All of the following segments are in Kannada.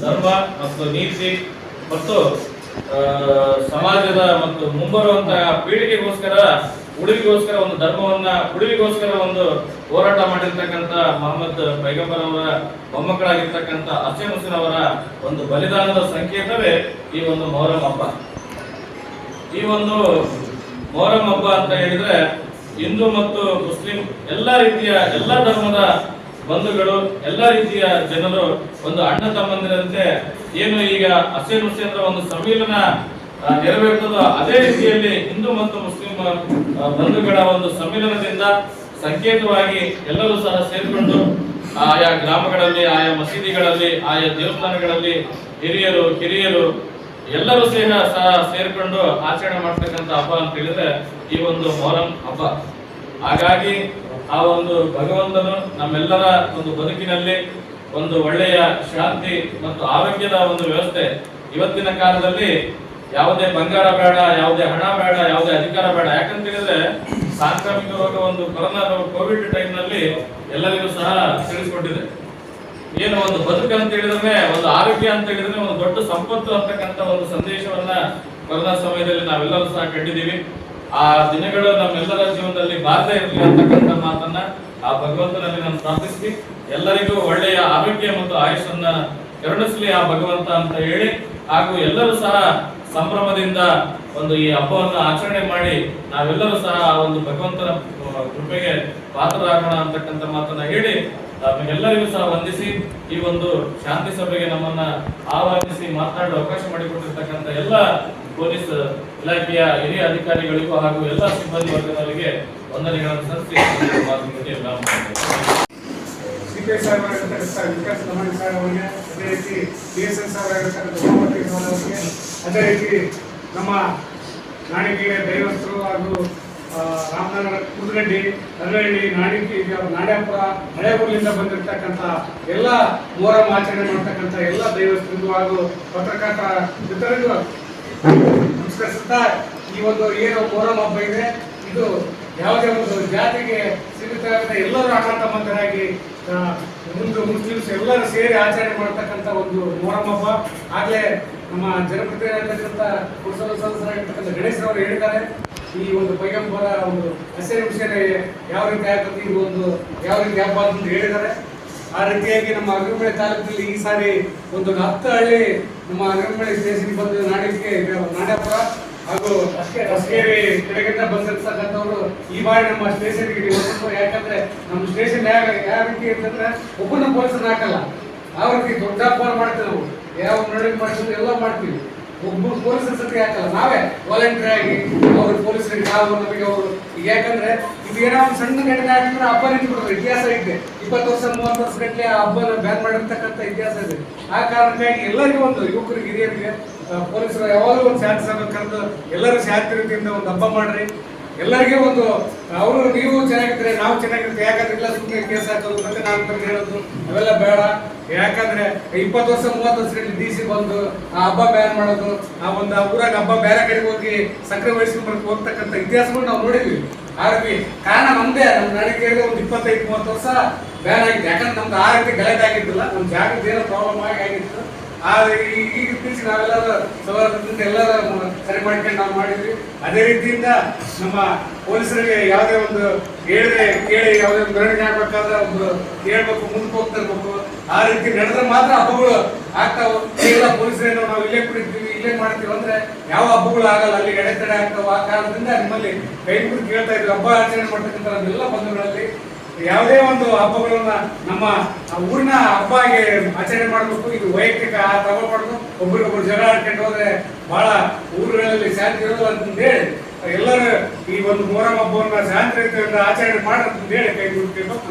ಧರ್ಮ ಮತ್ತು ನೀತಿ ಮತ್ತು ಸಮಾಜದ ಮತ್ತು ಮುಂಬರುವಂತಹ ಪೀಳಿಗೆಗೋಸ್ಕರ ಉಳಿವಿಗೋಸ್ಕರ ಒಂದು ಧರ್ಮವನ್ನ ಉಳಿವಿಗೋಸ್ಕರ ಒಂದು ಹೋರಾಟ ಮಾಡಿರ್ತಕ್ಕಂಥ ಮೊಹಮ್ಮದ್ ಪೈಗಂಬರ್ ಅವರ ಮೊಮ್ಮಕ್ಕಳಾಗಿರ್ತಕ್ಕಂಥ ಹಸೀನ್ ಹುಸೇನ್ ಅವರ ಒಂದು ಬಲಿದಾನದ ಸಂಕೇತವೇ ಈ ಒಂದು ಮೊಹರಂ ಹಬ್ಬ. ಈ ಒಂದು ಮೊಹರಂ ಹಬ್ಬ ಅಂತ ಹೇಳಿದ್ರೆ ಹಿಂದೂ ಮತ್ತು ಮುಸ್ಲಿಂ ಎಲ್ಲ ರೀತಿಯ ಎಲ್ಲ ಧರ್ಮದ ಬಂಧುಗಳು ಎಲ್ಲ ರೀತಿಯ ಜನರು ಒಂದು ಅಣ್ಣ ತಮ್ಮಂದಿರಂತೆ ಏನು ಈಗ ಹಸೀನ್ ಹುಸೇನ್ ಒಂದು ಸಮ್ಮಿಲನ ನೆರವೇರ್ತದೋ ಅದೇ ರೀತಿಯಲ್ಲಿ ಹಿಂದೂ ಮತ್ತು ಮುಸ್ಲಿಂ ಬಂಧುಗಳ ಒಂದು ಸಮ್ಮಿಲನದಿಂದ ಸಂಕೇತವಾಗಿ ಎಲ್ಲರೂ ಸಹ ಸೇರಿಕೊಂಡು ಆಯಾ ಗ್ರಾಮಗಳಲ್ಲಿ ಆಯಾ ಮಸೀದಿಗಳಲ್ಲಿ ಆಯಾ ದೇವಸ್ಥಾನಗಳಲ್ಲಿ ಹಿರಿಯರು ಕಿರಿಯರು ಎಲ್ಲರೂ ಸಹ ಸೇರಿಕೊಂಡು ಆಚರಣೆ ಮಾಡ್ತಕ್ಕಂಥ ಹಬ್ಬ ಅಂತ ಹೇಳಿದ್ರೆ ಈ ಒಂದು ಮೊಹರಂ ಹಬ್ಬ. ಹಾಗಾಗಿ ಆ ಒಂದು ಭಗವಂತನು ನಮ್ಮೆಲ್ಲರ ಒಂದು ಬದುಕಿನಲ್ಲಿ ಒಂದು ಒಳ್ಳೆಯ ಶಾಂತಿ ಮತ್ತು ಆರೋಗ್ಯದ ಒಂದು ವ್ಯವಸ್ಥೆ. ಇವತ್ತಿನ ಕಾಲದಲ್ಲಿ ಯಾವುದೇ ಬಂಗಾರ ಬೇಡ, ಯಾವುದೇ ಹಣ ಬೇಡ, ಯಾವುದೇ ಅಧಿಕಾರ ಬೇಡ. ಯಾಕಂತ ಹೇಳಿದ್ರೆ ಸಾಂಕ್ರಾಮಿಕ ರೋಗ ಒಂದು ಕೊರೋನಾ ಕೋವಿಡ್ ಟೈಮ್ ನಲ್ಲಿ ಎಲ್ಲರಿಗೂ ಸಹ ತಿಳಿಸಿಕೊಟ್ಟಿದೆ. ಏನು ಒಂದು ಬದುಕು ಅಂತ ಹೇಳಿದ್ರೆ, ಒಂದು ಆರೋಗ್ಯ ಅಂತ ಹೇಳಿದ್ರೆ ಒಂದು ದೊಡ್ಡ ಸಂಪತ್ತು ಅಂತಕ್ಕಂಥ ಒಂದು ಸಂದೇಶವನ್ನ ಕೊರೋನಾ ಸಮಯದಲ್ಲಿ ನಾವೆಲ್ಲರೂ ಸಹ ಕಂಡಿದ್ದೀವಿ. ಆ ದಿನಗಳು ನಮ್ಮೆಲ್ಲರ ಜೀವನದಲ್ಲಿ ಬಾರದೇ ಇರಲಿ ಅಂತಕ್ಕಂಥ ಮಾತನ್ನ ಆ ಭಗವಂತನಲ್ಲಿ ನಾನು ಪ್ರಾರ್ಥಿಸಿ ಎಲ್ಲರಿಗೂ ಒಳ್ಳೆಯ ಆರೋಗ್ಯ ಮತ್ತು ಆಯುಷನ್ನ ಕರುಣಿಸಲಿ ಆ ಭಗವಂತ ಅಂತ ಹೇಳಿ, ಹಾಗೂ ಎಲ್ಲರೂ ಸಹ ಸಂಭ್ರಮದಿಂದ ಒಂದು ಈ ಹಬ್ಬವನ್ನು ಆಚರಣೆ ಮಾಡಿ ನಾವೆಲ್ಲರೂ ಸಹ ಒಂದು ಭಗವಂತನ ಕೃಪೆಗೆ ಪಾತ್ರರಾಗೋಣ ಅಂತಕ್ಕಂಥ ಮಾತನ್ನ ಹೇಳಿ ಎಲ್ಲರಿಗೂ ಸಹ ವಂದಿಸಿ ಈ ಒಂದು ಶಾಂತಿ ಸಭೆಗೆ ನಮ್ಮನ್ನ ಆಹ್ವಾನಿಸಿ ಮಾತನಾಡಲು ಅವಕಾಶ ಮಾಡಿಕೊಟ್ಟಿರ್ತಕ್ಕಂಥ ಎಲ್ಲ ಪೊಲೀಸ್ ಇಲಾಖೆಯ ಹಿರಿಯ ಅಧಿಕಾರಿಗಳಿಗೂ ಹಾಗೂ ಎಲ್ಲ ಸಿಬ್ಬಂದಿ ವರ್ಗದವರಿಗೆ ವಂದನೆಗಳನ್ನು ಸಲ್ಲಿಸಿ ಸಿಪಿಎಸ್ ವಿಕಾಸ್ ಲಮಾಣಿ ಸರ್ ಅವರಿಗೆ, ಅದೇ ರೀತಿ BSN ಸರ್ ಅವರಿಗೆ, ಅದೇ ರೀತಿ ನಮ್ಮ ನಾಣಿಕೆಯ ದೈವಸ್ಥರು ಹಾಗೂ ರಾಮನಗರ ಕುದುಗಡ್ಡಿ ಅರಳಹಳ್ಳಿ ನಾಡ್ಯಾಪುರ ಹಳೇಬೂರಿನಿಂದ ಬಂದಿರತಕ್ಕಂಥ ಎಲ್ಲ ಮೊಹರಂ ಆಚರಣೆ ಮಾಡ್ತಕ್ಕಂಥ ಎಲ್ಲ ದೈವಸ್ಥರಿಗೂ ಹಾಗೂ ಪತ್ರಕರ್ತ ಮಿತ್ರರಿಗೂ ನಮಸ್ಕರಿಸುತ್ತಾ, ಈ ಒಂದು ಏನು ಮೊಹರಂ ಹಬ್ಬ ಇದೆ ಇದು ಯಾವುದೇ ಒಂದು ಜಾತಿಗೆ ಸೀಮಿತವಾದ ಎಲ್ಲರೂ ಅಣ್ಣ ತಮ್ಮಂದರಾಗಿ ಮುಸ್ಲಿಮ್ಸ್ ಎಲ್ಲರೂ ಸೇರಿ ಆಚರಣೆ ಮಾಡ್ತಕ್ಕಂಥ ಒಂದು ಮೊಹರಂ ಹಬ್ಬ. ಆಗಲೇ ನಮ್ಮ ಜನಪ್ರತಿನಿಧಿಯಾಗಿರ್ತಕ್ಕಂಥ ಪುರಸಭಾ ಸದಸ್ಯರಾಗಿರ್ತಕ್ಕಂಥ ಗಣೇಶರವರು ಹೇಳಿದ್ದಾರೆ, ಈ ಒಂದು ಪೈಗಂಬರ ಒಂದು ಹಸೀನ್ ಹುಸೇನ್ ಯಾವ ರೀತಿ ಆಗ್ತದೆ, ಇದು ಒಂದು ಯಾವ ರೀತಿ ಹಬ್ಬ ಅಂತ ಹೇಳಿದ್ದಾರೆ. ಆ ರೀತಿಯಾಗಿ ನಮ್ಮ ಅಗ್ರಿಮಳೆ ತಾಲೂಕಿನಲ್ಲಿ ಈ ಸಾರಿ ಒಂದು 10 ಹಳ್ಳಿ ನಮ್ಮ ಅಗ್ರಿಮಳೆ ಸ್ಟೇಷನ್ ಬಂದು ನಾಡ್ಯಾಪುರ ಹಾಗೂ ಹೊಸಗೇರಿ ಕೆಳಗಿಂದ ಬಂದಿರ್ತಕ್ಕಂಥವ್ರು ಈ ಬಾರಿ ನಮ್ಮ ಸ್ಟೇಷನ್ಗೆ ಯಾಕಂದ್ರೆ ನಮ್ಮ ಸ್ಟೇಷನ್ ಯಾವ ರೀತಿ ಇರ್ತಂದ್ರೆ ಒಬ್ಬನ ಪೊಲೀಸರನ್ನ ಹಾಕಲ್ಲ, ಯಾವ ರೀತಿ ದೊಡ್ಡ ಹಬ್ಬ ಮಾಡ್ತೀವಿ ನಾವು, ಯಾವ ನಡುವೆ ಮಾಡ್ತೀವಿ ಎಲ್ಲ ಮಾಡ್ತೀವಿ. ಒಬ್ಬರು ಪೊಲೀಸರ ಸತಿ ಹಾಕಲ್ಲ, ನಾವೇ ವಾಲಂಟಿಯರ್ ಆಗಿ ಅವ್ರ ಪೊಲೀಸರಿಗೆ ನಾವು ನಮಗೆ ಅವರು ಈಗ ಯಾಕಂದ್ರೆ ಇದು ಏನೋ ಒಂದು ಸಣ್ಣ ಘಟನೆ ಆಗಿದ್ರೆ ಹಬ್ಬ ನಿಂತ್ಬಿಡ್ತಾರೆ. ಇತಿಹಾಸ ಇದೆ, 20 ವರ್ಷ 30 ವರ್ಷ ಗಟ್ಟಲೆ ಆ ಹಬ್ಬನ ಬ್ಯಾನ್ ಮಾಡಿರ್ತಕ್ಕಂಥ ಇತಿಹಾಸ ಇದೆ. ಆ ಕಾರಣಕ್ಕಾಗಿ ಎಲ್ಲರಿಗೂ ಒಂದು ಯುವಕರಿಗೆ ಹಿರಿಯರಿಗೆ ಪೊಲೀಸರು ಯಾವಾಗಲೂ ಒಂದು ಶಾಂತಿ ಸಭೆ ಕರೆದು ಎಲ್ಲರೂ ಶಾಂತಿ ರೀತಿಯಿಂದ ಒಂದು ಹಬ್ಬ ಮಾಡ್ರಿ. ಎಲ್ಲರಿಗೂ ಒಂದು ಅವರು ನೀವು ಚೆನ್ನಾಗಿದ್ರೆ ನಾವು ಚೆನ್ನಾಗಿರ್ತೀವಿ. ಯಾಕಂದ್ರೆ ಇಲ್ಲ ಸುಮ್ಮನೆ ಕೇಸ್ ಹಾಕೋದು ಮತ್ತೆ ನಾವು ಹೇಳೋದು ಅವೆಲ್ಲ ಬೇಡ. ಯಾಕಂದ್ರೆ 20 ವರ್ಷ 30 ವರ್ಷದಲ್ಲಿ DC ಬಂದು ಆ ಹಬ್ಬ ಬ್ಯಾನ್ ಮಾಡೋದು, ಆ ಒಂದು ಊರಾಗ ಹಬ್ಬ ಬೇರೆ ಕಡೆಗೆ ಹೋಗಿ ಸಕ್ಕರೆ ವಹಿಸ್ಕೊಂಡು ಹೋಗ್ತಕ್ಕಂಥ ಇತಿಹಾಸಗಳು ನಾವು ನೋಡಿದ್ವಿ. ಆರೋಗ್ಯ ಕಾರಣ ನಮ್ದೇ, ನಮ್ಮ ನಡಿಗೆಯಲ್ಲಿ ಒಂದು 25-30 ವರ್ಷ ಬ್ಯಾನ್ ಆಗಿದೆ. ಯಾಕಂದ್ರೆ ನಮ್ದು ಆ ರೀತಿ ಗಲಾಟೆ ಆಗಿದ್ದಿಲ್ಲ, ನಮ್ಮ ಜಾಗದ ಏನೋ ಪ್ರಾಬ್ಲಮ್ ಆಗಿತ್ತು. ಆದ್ರೆ ಈಗ ತಿಳಿಸಿ ನಾವೆಲ್ಲರೂ ಸೌಲಭ್ಯದಿಂದ ಎಲ್ಲರ ಸರಿ ಮಾಡ್ಕೊಂಡು ನಾವು ಮಾಡಿದ್ವಿ. ಅದೇ ರೀತಿಯಿಂದ ನಮ್ಮ ಪೊಲೀಸರಿಗೆ ಯಾವುದೇ ಒಂದು ಹೇಳಿದ್ರೆ ಕೇಳಿ ಯಾವುದೇ ಒಂದು ಮೆರವಣಿಗೆ ಆಗ್ಬೇಕಾದ್ರೆ ಒಂದು ಹೇಳ್ಬೇಕು, ಮುಂದಕ್ಕೆ ಹೋಗ್ತಾ ಇರ್ಬೇಕು. ಆ ರೀತಿ ನಡೆದ್ರೆ ಮಾತ್ರ ಹಬ್ಬಗಳು ಆಗ್ತಾವ. ಎಲ್ಲ ಪೊಲೀಸರೇನು ನಾವು ಇಲ್ಲೇ ಕುಡಿತೀವಿ ಇಲ್ಲೇ ಮಾಡ್ತೀವಿ ಅಂದ್ರೆ ಯಾವ ಹಬ್ಬಗಳು ಆಗಲ್ಲ, ಅಲ್ಲಿ ಎಡೆತಡೆ ಆಗ್ತಾವ. ಆ ಕಾರಣದಿಂದ ನಿಮ್ಮಲ್ಲಿ ಕೈ ಮುಗಿದು ಕೇಳ್ತಾ ಇದ್ವಿ, ಹಬ್ಬ ಆಚರಣೆ ಮಾಡ್ತಕ್ಕಂಥ ನಮ್ಮೆಲ್ಲ ಬಂಧುಗಳಲ್ಲಿ ಯಾವುದೇ ಒಂದು ಹಬ್ಬಗಳನ್ನ ನಮ್ಮ ಊರಿನ ಹಬ್ಬ ಆಗಿ ಆಚರಣೆ ಮಾಡಬೇಕು. ಇದು ವೈಯಕ್ತಿಕ ತಗೊಳ್ಬಾರ್ದು, ಒಬ್ರಿಗೊಬ್ರು ಜಗಳ ಆಡ್ಕೊಂಡು ಹೋದ್ರೆ ಬಹಳ ಊರುಗಳಲ್ಲಿ ಶಾಂತಿ ಇರೋದು ಅಂತಂದೇಳಿ ಎಲ್ಲರೂ ಈ ಒಂದು ಮೊಹರಂ ಹಬ್ಬವನ್ನ ಶಾಂತಿ ರೀತಿಯಿಂದ ಆಚರಣೆ ಮಾಡೋದು ಹೇಳಿ ಕೈ ಮುಗಿಬೇಕು.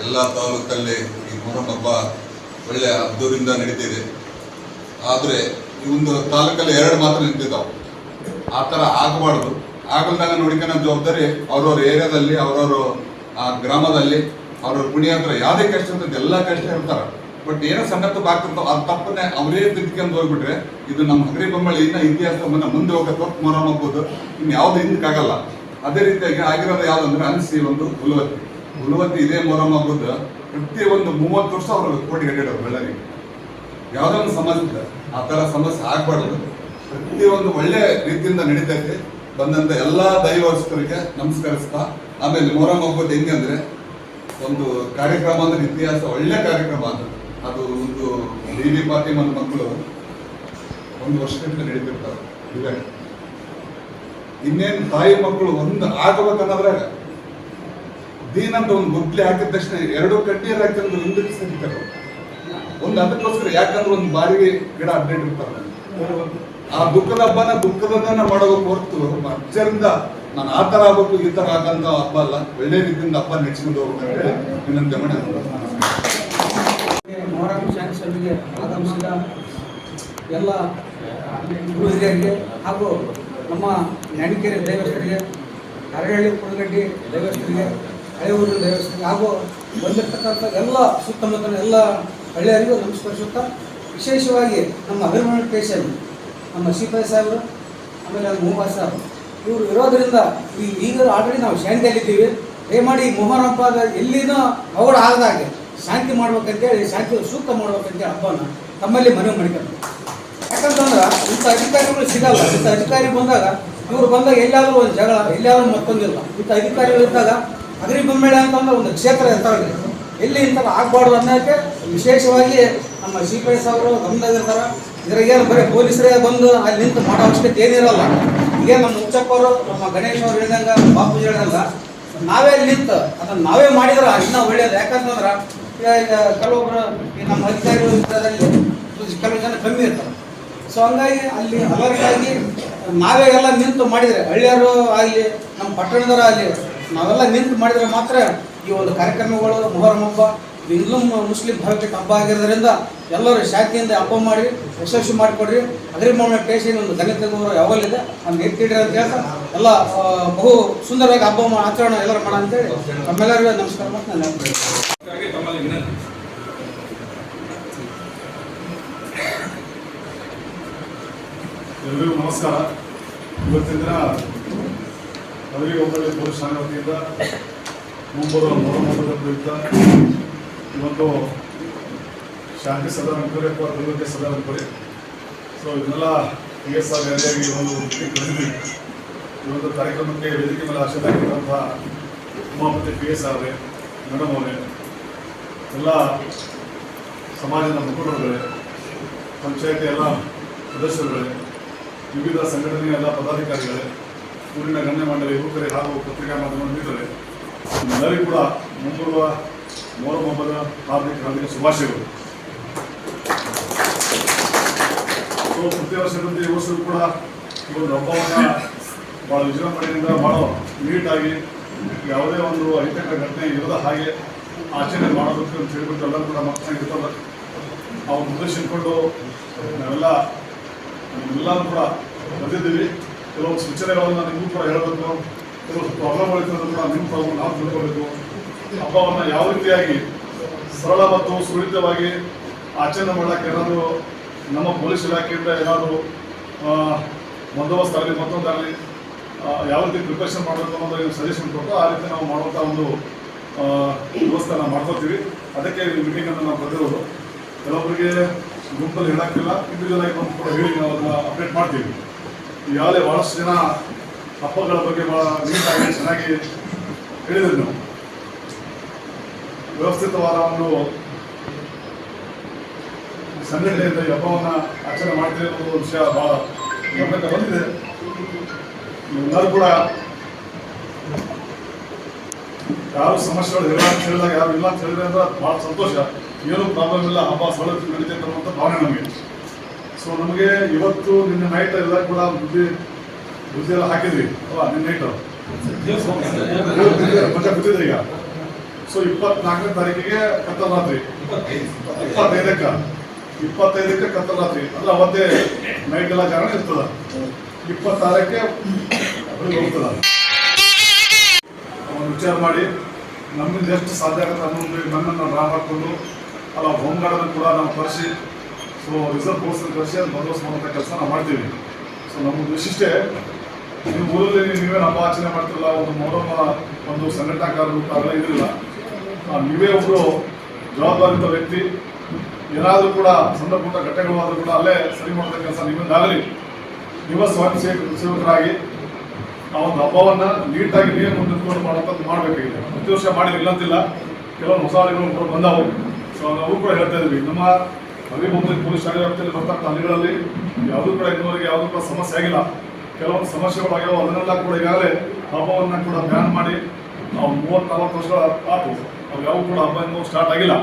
ಎಲ್ಲ ತಾಲೂಕಲ್ಲಿ ಈ ಮೊಹರಂ ಹಬ್ಬ ಒಳ್ಳೆ ಅದ್ದೂರಿಂದ ನಡೀತಿದೆ. ಆದರೆ ಈ ಒಂದು ತಾಲೂಕಲ್ಲಿ 2 ಮಾತ್ರ ನಿಂತಿದ್ದಾವೆ. ಆ ಥರ ಆಗಬಾರ್ದು. ಆಗಲ್ದಾಗ ನೋಡಿಕೊಳ್ಳೋ ಜವಾಬ್ದಾರಿ ಅವ್ರವ್ರ ಏರಿಯಾದಲ್ಲಿ ಅವ್ರವ್ರ ಗ್ರಾಮದಲ್ಲಿ ಅವ್ರವ್ರ ಕುಣಿ ಹತ್ರ ಯಾವುದೇ ಕಷ್ಟ ಇರ್ತದೆ, ಎಲ್ಲ ಕಷ್ಟ ಇರ್ತಾರೆ. ಬಟ್ ಏನೋ ಸಣ್ಣ ತಪ್ಪು ಆಗ್ತಿರ್ತಾವ, ಅದು ತಪ್ಪನ್ನೇ ಅವರೇ ತಿದ್ಕೊಂಡು ಹೋಗ್ಬಿಟ್ರೆ ಇದು ನಮ್ಮ ಹಗರಿ ಬೊಮ್ಮಳಿ ಇನ್ನ ಇತಿಹಾಸ ಮುಂದೆ ಹೋಗತ್ತೆ. ಮೊಹರಂ ಹಬ್ಬದು ಇನ್ನು ಯಾವ್ದು ಹಿಂದಕ್ಕಾಗಲ್ಲ. ಅದೇ ರೀತಿಯಾಗಿ ಆಗಿರೋದು ಯಾವ್ದಂದ್ರೆ ಅನಿಸಿ ಒಂದು ಹುಲುವತ್ತಿ ಇದೇ ಮೊಹರಂ ಹಬ್ಬದ ಪ್ರತಿ ಒಂದು 30 ವರ್ಷ ಅವರು ಕೋಟಿ ಗಡ್ಡಾಡೋರು ಬೆಳ್ಳರಿಗೆ ಯಾವುದೋ ಒಂದು ಸಮಸ್ಯೆ ಆ ಥರ ಸಮಸ್ಯೆ ಆಗಬಾರ್ದು. ಪ್ರತಿಯೊಂದು ಒಳ್ಳೆ ರೀತಿಯಿಂದ ನಡೀತೈತೆ. ಬಂದಂಥ ಎಲ್ಲ ದೈವಸ್ಥರಿಗೆ ನಮಸ್ಕರಿಸ್ತಾ, ಆಮೇಲೆ ಮೊಹರಂ ಹಬ್ಬದ ಹೆಂಗೆ ಅಂದರೆ ಒಂದು ಕಾರ್ಯಕ್ರಮ ಅಂದ್ರೆ ಇತಿಹಾಸ, ಒಳ್ಳೆ ಕಾರ್ಯಕ್ರಮ ಅದು ಒಂದು ಬೀಬಿ ಫಾತಿಮನ ಮಕ್ಕಳು 1 ವರ್ಷದಿಂದ ನಡೀತಿರ್ತಾರೆ. ಇವಾಗ ಇನ್ನೇನು ತಾಯಿ ಮಕ್ಕಳು ಒಂದು ಆಗಬೇಕನ್ನೋದ್ರಾಗ ದೀನ್ ಅಂತ ಒಂದು ಗುದ್ಲಿ ಹಾಕಿದ ತಕ್ಷಣ 2 ಕಣ್ಣೀರು ಹಾಕಿದ್ರೆ ಹಿಂದಕ್ಕೆ ಸರಿತಾರೆ ಒಂದು. ಅದಕ್ಕೋಸ್ಕರ ಯಾಕಂದ್ರೆ ಒಂದು ಬಾರಿಗೆ ಗಿಡ ಅಪ್ಡೇಟ್ ಇರ್ತಾರೆ. ಆ ದುಃಖದ ಹಬ್ಬನ ದುಃಖದನ್ನ ಮಾಡಬೇಕು ಹೊರತು ಅಚ್ಚರಿಂದ ನಾನು ಆ ಥರ ಆಗ್ಬೇಕು ಈ ಥರ ಆಗಂತ ಹಬ್ಬ ಅಲ್ಲ. ಒಳ್ಳೆ ರೀತಿಯಿಂದ ಹಬ್ಬ ನಡೆಸ್ಕೊಂಡು ಹೋಗ್ಬೇಕು ಅಂತ ಹೇಳಿ ಇನ್ನೊಂದು ಗಮನ. ಮೊಹರಂ ಶಾಂತಿ ಸಭೆಗೆ ಆಗಮಿಸಿದ ಎಲ್ಲ ಗುರು ಹಿರಿಯರಿಗೆ ಹಾಗೂ ನಮ್ಮ ನ್ಯಾಣಿಕೆರೆ ದೈವಸ್ಥರಿಗೆ, ಅರಹಳ್ಳಿ ಕುಳಗಡ್ಡಿ ದೈವಸ್ಥರಿಗೆ, ಹಳೆಯೂರಿನ ದೈವಸ್ಥರಿಗೆ ಹಾಗೂ ಬಂದಿರತಕ್ಕಂಥ ಎಲ್ಲ ಸುತ್ತಮುತ್ತಲ ಎಲ್ಲ ಹಳ್ಳಿಯರಿಗೂ ನಮಸ್ಕರಿಸುತ್ತಾ, ವಿಶೇಷವಾಗಿ ನಮ್ಮ ಅಭಿಮಾನ ಪೇಷನ್ ನಮ್ಮ ಸಿಪಾಯಿ ಸಾಹೇಬರು, ಆಮೇಲೆ ಮೊಹಮ್ಮದ್ ಸಾಹೇಬ್ ಇವರು ಇರೋದರಿಂದ ಈಗ ಆಲ್ರೆಡಿ ನಾವು ಶಾಂತಿಯಲ್ಲಿದ್ದೀವಿ. ದಯಮಾಡಿ ಮೊಹರಂ ಹಬ್ಬದ ಎಲ್ಲಿನೂ ಅವಘಡ ಆಗದಾಗೆ ಶಾಂತಿ ಮಾಡ್ಬೇಕಂತೇಳಿ, ಶಾಂತಿ ಸೂಕ್ತ ಮಾಡ್ಬೇಕಂತೇಳಿ ಹಬ್ಬನ ತಮ್ಮಲ್ಲಿ ಮನವಿ ಮಾಡಿಕೊಂಡು. ಯಾಕಂತಂದ್ರೆ ಇಂಥ ಅಧಿಕಾರಿಗಳು ಸಿಗಲ್ಲ. ಇಂಥ ಅಧಿಕಾರಿ ಬಂದಾಗ ಇವರು ಬಂದಾಗ ಎಲ್ಲಾದರೂ ಒಂದು ಜಗಳ, ಎಲ್ಲಾದರೂ ಮತ್ತೊಂದಿಲ್ಲ. ಇಂಥ ಅಧಿಕಾರಿಗಳು ಇದ್ದಾಗ ಅಗ್ನಿಬೊಮ್ಮೆಳೆ ಅಂತಂದ್ರೆ ಒಂದು ಕ್ಷೇತ್ರ ಇರ್ತಾರೆ, ಎಲ್ಲಿ ಇಂಥದ್ದು ಆಗಬಾರ್ದು ಅನ್ನೋಕ್ಕೆ ವಿಶೇಷವಾಗಿ ನಮ್ಮ ಸಿಪಾಯಿ ಸಾಹೇಬರು ಗಮನದಾಗಿರ್ತಾರೆ. ಇದ್ರಾಗೇನು ಬರೀ ಪೊಲೀಸರೇ ಬಂದು ಅಲ್ಲಿ ನಿಂತು ಮಾಡೋ ಅವಶ್ಯಕತೆ ಏನಿರಲ್ಲ. ಈಗ ನಮ್ಮ ಮುಚ್ಚಪ್ಪವರು, ನಮ್ಮ ಗಣೇಶ್ ಅವ್ರು ಹೇಳಿದಂಗೆ, ಬಾಪೂಜಿ ಹೇಳಿದಂಗೆ ನಾವೇ ನಿಂತು ಅದನ್ನು ನಾವೇ ಮಾಡಿದ್ರೆ ಇನ್ನೂ ಒಳ್ಳೇದು. ಯಾಕಂತಂದ್ರೆ ಈಗ ಕೆಲವೊಬ್ಬರು ಈ ನಮ್ಮ ಅಧಿಕಾರಿಗಳು ವಿಚಾರದಲ್ಲಿ ಕೆಲವು ಜನ ಕಮ್ಮಿ ಇರ್ತಾರೆ. ಸೊ ಹಂಗಾಗಿ ಅಲ್ಲಿ ಅಲರ್ಟ್ ಆಗಿ ನಾವೇ ಎಲ್ಲ ನಿಂತು ಮಾಡಿದರೆ, ಹಳ್ಳಿಯರು ಆಗಲಿ ನಮ್ಮ ಪಟ್ಟಣದವರು ಆಗಲಿ ನಾವೆಲ್ಲ ನಿಂತು ಮಾಡಿದರೆ ಮಾತ್ರ ಈ ಒಂದು ಕಾರ್ಯಕ್ರಮಗಳು, ಮೊಹರಂ ಹಬ್ಬ ಹಿಂದೂ ಮುಸ್ಲಿಂ ಭಾವಿಕ ಹಬ್ಬ ಆಗಿರೋದ್ರಿಂದ ಎಲ್ಲರೂ ಶಾಂತಿಯಿಂದ ಹಬ್ಬ ಮಾಡಿ ಯಶಸ್ವಿ ಮಾಡಿಕೊಡ್ರಿ. ಅಗ್ರಿಮೌಂಟ್ ಟೇಷನ್ ಒಂದು ಘನತೆಗಳು ಯಾವಲ್ಲಿದೆ ನಮ್ಗೆ ಎತ್ತಿಡ್ರಿ ಅಂತ ಹೇಳ್ತಾ ಎಲ್ಲ ಬಹು ಸುಂದರವಾಗಿ ಹಬ್ಬ ಆಚರಣೆ ಎಲ್ಲರೂ ಮಾಡ ಅಂತೇಳಿ ನಮ್ಮೆಲ್ಲರಿಗೂ ನಮಸ್ಕಾರ ಮತ್ತು ನಾನು ತಮ್ಮಲ್ಲಿ ವಿನಂತಿ. ಎಲ್ಲರಿಗೂ ನಮಸ್ಕಾರ. ಇವತ್ತಿನ ದಿನ ಅವರಿಗೆ ಒಬ್ಬರಿಗೆ ಪೊಲೀಸ್ ಠಾಣೆ ವತಿಯಿಂದ ಮುಂಬರುವ ಮೊಹರಂ ಹಬ್ಬದ ಪ್ರಯುಕ್ತ ಇವತ್ತು ಶಾಂತಿ ಸದನ ಅನ್ಕೋರಿ ಅಥವಾ ದೈವಕ್ಕೆ ಸದನ ಅನ್ಕೋರಿ. ಸೊ ಇದನ್ನೆಲ್ಲ PSR ಗಾಡಿಯಾಗಿ ಒಂದು ಕರೆದಿದ್ದೀವಿ. ಈ ಒಂದು ಕಾರ್ಯಕ್ರಮಕ್ಕೆ ವೇದಿಕೆ ಮೇಲೆ ಆಶೀರ್ವಾದಂಥ ಉಮಾಪತಿ PSR ಅವರೇ, ಮೇಡಮ್ ಅವರೇ, ಎಲ್ಲ ಸಮಾಜದ ಮುಖಂಡರುಗಳೇ, ಪಂಚಾಯತಿ ಎಲ್ಲ ಸದಸ್ಯರುಗಳೇ, ವಿವಿಧ ಸಂಘಟನೆಯ ಎಲ್ಲ ಪದಾಧಿಕಾರಿಗಳೇ, ಊರಿನ ಗಣ್ಯಮಾನ್ಯರೇ, ಯುವಕರೇ ಹಾಗೂ ಪತ್ರಿಕಾ ಮಾಧ್ಯಮ ಮಿತ್ರರೇ, ಎಲ್ಲರಿಗೂ ಕೂಡ ಮುಂಬರುವ ಮೊಹರಂ ಹಬ್ಬದ ಹಾರ್ದಿಕ ಶುಭಾಶಯಗಳು. ಸೊ ಪ್ರತಿ ವರ್ಷದಂತೆ ಈ ವರ್ಷವೂ ಕೂಡ ಈ ಒಂದು ಹಬ್ಬವನ್ನು ಭಾಳ ವಿಜೃಂಭಣೆಯಿಂದ ಭಾಳ ನೀಟಾಗಿ ಯಾವುದೇ ಒಂದು ಅಹಿತಕರ ಘಟನೆ ಇರದ ಹಾಗೆ ಆಚರಣೆ ಮಾಡೋದಕ್ಕೆ ಅಂತ ಹೇಳ್ಬಿಟ್ಟು ಎಲ್ಲರೂ ಕೂಡ ಮಕ್ಕಳು ಇರ್ತದೆ. ಆ ಒಂದು ಉದ್ದೇಶ ಇಟ್ಕೊಂಡು ನಾವೆಲ್ಲರೂ ಕೂಡ ಬಂದಿದ್ದೀವಿ. ಕೆಲವೊಂದು ಸೂಚನೆಗಳನ್ನು ನಿಮಗೂ ಕೂಡ ಹೇಳಬೇಕು, ಕೆಲವು ಪ್ರಾಬ್ಲಮ್ಗಳಿರ್ತದೆ ಕೂಡ ನಿಮ್ಮ ಪ್ರಾಬ್ಲಮ್ ನಾವು ತಿಳ್ಕೋಬೇಕು. ಹಬ್ಬವನ್ನು ಯಾವ ರೀತಿಯಾಗಿ ಸರಳ ಮತ್ತು ಸುರಳಿತವಾಗಿ ಆಚರಣೆ ಮಾಡೋಕ್ಕೆ ಏನಾದರೂ ನಮ್ಮ ಪೊಲೀಸ್ ಇಲಾಖೆಯಿಂದ ಏನಾದರೂ ಬಂದೋಬಸ್ತ್ ಆಗಲಿ ಮತ್ತೊಂದಾಗಲಿ ಯಾವ ರೀತಿ ಪ್ರಿಪರೇಷನ್ ಮಾಡಬೇಕು ಅನ್ನೋದು ಸಜೆಷನ್ ಕೊಟ್ಟು ಆ ರೀತಿ ನಾವು ಮಾಡುವಂಥ ಒಂದು ವ್ಯವಸ್ಥೆ ನಾವು ಮಾಡ್ಕೋತೀವಿ. ಅದಕ್ಕೆ ಈ ಮೀಟಿಂಗನ್ನು ನಾವು ಕರೆದಿರೋದು. ಕೆಲವೊಬ್ಬರಿಗೆ ಗುಂಪಲ್ಲಿ ಹೇಳೋಕ್ಕಿಲ್ಲ, ಇಂಡಿವಿಜುವಲ್ ಆಗಿ ಬಂದು ಕೂಡ ಹೇಳಿ ನಾವು ಅದನ್ನು ಅಪ್ಡೇಟ್ ಮಾಡ್ತೀವಿ. ಈಗಾಗಲೇ ಭಾಳಷ್ಟು ಜನ ಹಬ್ಬಗಳ ಬಗ್ಗೆ ಭಾಳ ನೀಟಾಗಿ ಚೆನ್ನಾಗಿ ಹೇಳಿದ್ರಿ. ನಾವು ವ್ಯವಸ್ಥಿತವಾದ ಒಂದು ಸಂಘಟನೆಯಿಂದ ಈ ಹಬ್ಬವನ್ನು ಆಚರಣೆ ಮಾಡ್ತೀವಿ ಅನ್ನೋ ವಿಷಯ ಭಾಳ ಗಮನಕ್ಕೆ ಬಂದಿದೆ. ಎಲ್ಲರೂ ಕೂಡ ಯಾರು ಸಮಸ್ಯೆಗಳು ಇಲ್ಲ ಅಂತ ಹೇಳಿದಾಗ, ಯಾರು ಇಲ್ಲ ಅಂತ ಹೇಳಿದ್ರೆ ಅಂದ್ರೆ ಭಾಳ ಸಂತೋಷ. ಏನೂ ಪ್ರಾಬ್ಲಮ್ ಇಲ್ಲ, ಹಬ್ಬ ಸೌಲಭ್ಯ ನಡೀತೈತೆ ಅನ್ನುವಂಥ ಭಾವನೆ ನಮಗೆ. ಸೊ ನಮಗೆ ಇವತ್ತು ನಿನ್ನೆ ನೈಟ್ ಎಲ್ಲ ಕೂಡ ಬುದ್ಧಿ ಎಲ್ಲ ಹಾಕಿದ್ವಿ ಅಲ್ವಾ? ನಿನ್ನೆ ನೈಟು ಮಜಾ ಬಿದ್ದಿದೆ ಈಗ. ಸೊ 24ನೇ ತಾರೀಕಿಗೆ ಕತ್ತಲ ರಾತ್ರಿ, 25ಕ್ಕೆ ಕತ್ತಲ ರಾತ್ರಿ ಅಂದ್ರೆ ಅವತ್ತೇ ನೈಟ್ ಎಲ್ಲ ಜಾಗರಣೆ ಇರ್ತದ. 26ಕ್ಕೆ ಹೋಗ್ತದ. ಅವನು ವಿಚಾರ ಮಾಡಿ ನಮ್ಮಿಂದ ಎಷ್ಟು ಸಾಧ್ಯ ಆಗುತ್ತೆ ಅನ್ನೋದು ನನ್ನನ್ನು ಡ್ರಾ ಮಾಡಿಕೊಂಡು ಅಲ್ಲ ಹೋಮ್ ಗಾರ್ಡನ್ನು ಕೂಡ ನಾವು ಕರೆಸಿ, ಸೊ ರಿಸರ್ವ್ ಫೋರ್ಸನ್ನು ಕರೆಸಿ ಅದು ಬಂದೋಬಸ್ತ್ ಮಾಡುವಂಥ ಕೆಲಸ ನಾವು ಮಾಡ್ತೀವಿ. ಸೊ ನಮ್ಮ ವಿಶಿಷ್ಟೆ ನೀವು ಊರಲ್ಲಿ ನೀವೇನು ಹಬ್ಬ ಆಚರಣೆ ಮಾಡ್ತಿರಲ್ಲ, ಒಂದು ಮೊಹರಂ ಒಂದು ಸಂಘಟನಾಕಾರರು ಅವೆಲ್ಲ ಇದಿಲ್ಲ. ನೀವೇ ಒಬ್ಬರು ಜವಾಬ್ದಾರಿತ ವ್ಯಕ್ತಿ, ಏನಾದರೂ ಕೂಡ ಸಣ್ಣ ಪುಟ್ಟ ಘಟನೆಗಳು ಆದರೂ ಕೂಡ ಅಲ್ಲೇ ಸರಿ ಮಾಡೋದ ಕೆಲಸ ನಿಮ್ಮಿಂದಾಗಲಿ. ನಿಮ್ಮ ಸ್ವಯಂ ಸೇವಕರಾಗಿ ಆ ಒಂದು ಹಬ್ಬವನ್ನು ನೀಟಾಗಿ ನೀವೇ ಮುಂದಿಟ್ಕೊಂಡು ಮಾಡೋಂಥದ್ದು ಮಾಡಬೇಕಾಗಿದೆ. ಪ್ರತಿ ವರ್ಷ ಮಾಡಿದ್ರೆ ಇಲ್ಲಂತಿಲ್ಲ, ಕೆಲವೊಂದು ಹೊಸ ಹಳ್ಳಿಗಳು ಬಂದವು. ಸೊ ನಾವು ಕೂಡ ಹೇಳ್ತಾ ಇದ್ವಿ, ನಮ್ಮ ಹಳ್ಳಿ ಪೊಲೀಸ್ ಠಾಣೆ ವ್ಯಾಪ್ತಿಯಲ್ಲಿ ಬರ್ತಕ್ಕಂಥ ಹಳ್ಳಿಗಳಲ್ಲಿ ಯಾವುದೂ ಕೂಡ ಇನ್ನೂವರೆಗೆ ಯಾವುದೂ ಕೂಡ ಸಮಸ್ಯೆ ಆಗಿಲ್ಲ. ಕೆಲವೊಂದು ಸಮಸ್ಯೆಗಳಾಗ್ಯಾವ, ಅದನ್ನೆಲ್ಲ ಕೂಡ ಈಗಾಗಲೇ ಹಬ್ಬವನ್ನು ಕೂಡ ಬ್ಯಾನ್ ಮಾಡಿ ನಾವು 30-40 ವರ್ಷಗಳ ಆತು. ಅವು ಯಾವ ಕೂಡ ಹಬ್ಬ ಇನ್ನೂ ಸ್ಟಾರ್ಟ್ ಆಗಿಲ್ಲ.